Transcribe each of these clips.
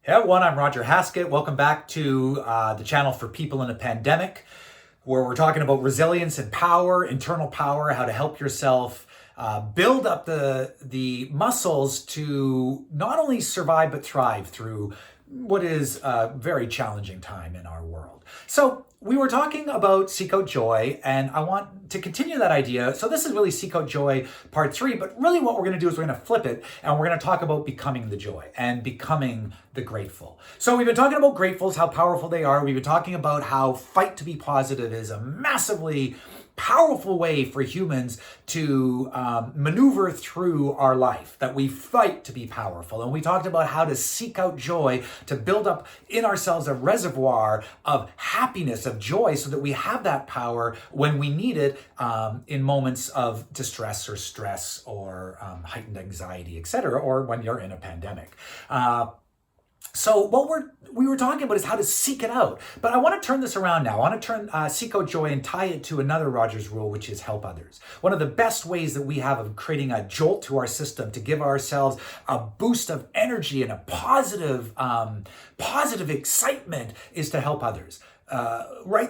Hey everyone, I'm Roger Haskett. Welcome back to the channel for people in a pandemic, where we're talking about resilience and power, internal power, how to help yourself build up the muscles to not only survive but thrive through what is a very challenging time in our world. So we were talking about Seek Out Joy, and I want to continue that idea. So this is really Seek Out Joy part 3, but really what we're going to do is we're going to flip it, and we're going to talk about becoming the joy and becoming the grateful. So we've been talking about gratefuls, how powerful they are. We've been talking about how fight to be positive is a massively powerful way for humans to maneuver through our life, that we fight to be powerful. And we talked about how to seek out joy, to build up in ourselves a reservoir of happiness, of joy, so that we have that power when we need it in moments of distress or stress or heightened anxiety, etc., or when you're in a pandemic. So what we were talking about is how to seek it out. But I want to turn this around now. I want to turn seek out joy and tie it to another Rogers rule, which is help others. One of the best ways that we have of creating a jolt to our system to give ourselves a boost of energy and a positive excitement is to help others. Right?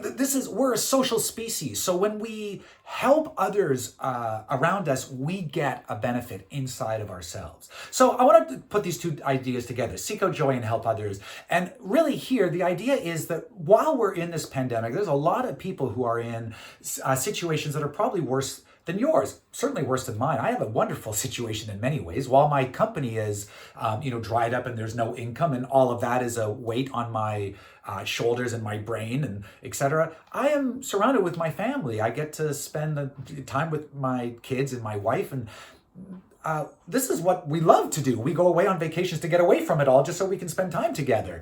We're a social species. So when we help others around us, we get a benefit inside of ourselves. So I want to put these two ideas together, seek out joy and help others. And really here, the idea is that while we're in this pandemic, there's a lot of people who are in situations that are probably worse than yours, certainly worse than mine. I have a wonderful situation in many ways. While my company is, dried up and there's no income and all of that is a weight on my shoulders and my brain and etc., I am surrounded with my family. I get to spend the time with my kids and my wife, and this is what we love to do. We go away on vacations to get away from it all just so we can spend time together.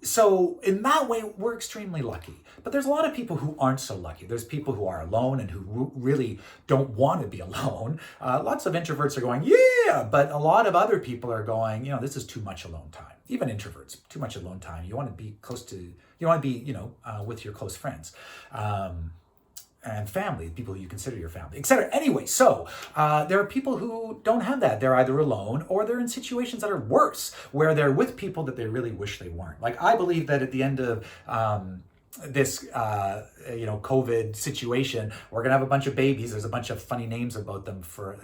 So in that way, we're extremely lucky. But there's a lot of people who aren't so lucky. There's people who are alone and who really don't want to be alone. Lots of introverts are going, yeah, but a lot of other people are going, this is too much alone time. Even introverts, too much alone time. You want to be with your close friends. And family, people who you consider your family, etc. Anyway, so there are people who don't have that. They're either alone or they're in situations that are worse, where they're with people that they really wish they weren't. Like, I believe that at the end of this COVID situation, we're gonna have a bunch of babies. There's a bunch of funny names about them for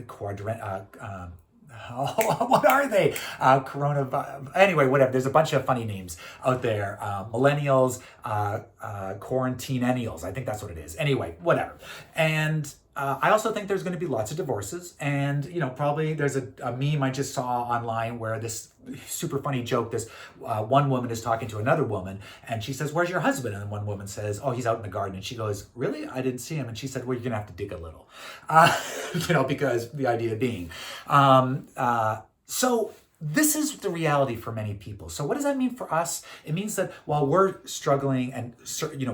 what are they? Coronavirus. Anyway, whatever. There's a bunch of funny names out there. Millennials, quarantinennials. I think that's what it is. Anyway, whatever. And I also think there's going to be lots of divorces. And, probably there's a meme I just saw online where this super funny joke, this one woman is talking to another woman and she says, "Where's your husband?" And one woman says, "Oh, he's out in the garden." And she goes, "Really? I didn't see him." And she said, "Well, you're going to have to dig a little," because the idea being, so this is the reality for many people. So what does that mean for us? It means that while we're struggling and,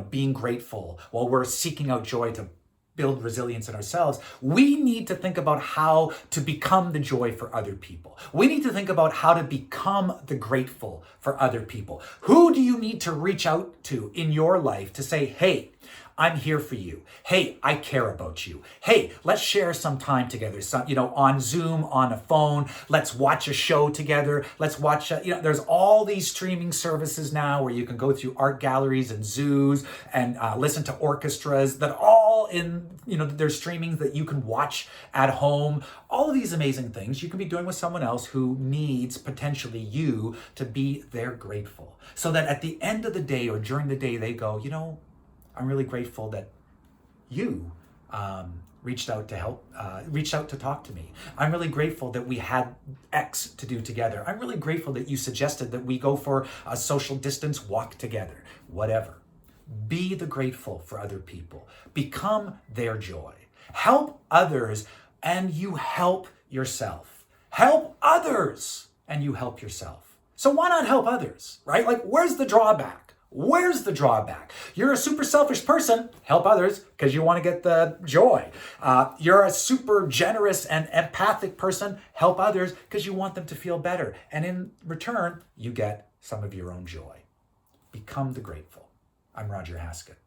being grateful, while we're seeking out joy to build resilience in ourselves, we need to think about how to become the joy for other people. We need to think about how to become the grateful for other people. Who do you need to reach out to in your life to say, "Hey, I'm here for you. Hey, I care about you. Hey, let's share some time together. On Zoom, on a phone. Let's watch a show together. Let's watch, there's all these streaming services now where you can go through art galleries and zoos and listen to orchestras that all in, there's streamings that you can watch at home. All of these amazing things you can be doing with someone else who needs potentially you to be their grateful. So that at the end of the day or during the day, they go, I'm really grateful that you reached out to talk to me. I'm really grateful that we had X to do together. I'm really grateful that you suggested that we go for a social distance walk together. Whatever. Be the grateful for other people. Become their joy. Help others and you help yourself. Help others and you help yourself. So why not help others, right? Like, where's the drawback? Where's the drawback? You're a super selfish person, help others because you want to get the joy. You're a super generous and empathic person, help others because you want them to feel better. And in return, you get some of your own joy. Become the grateful. I'm Roger Haskett.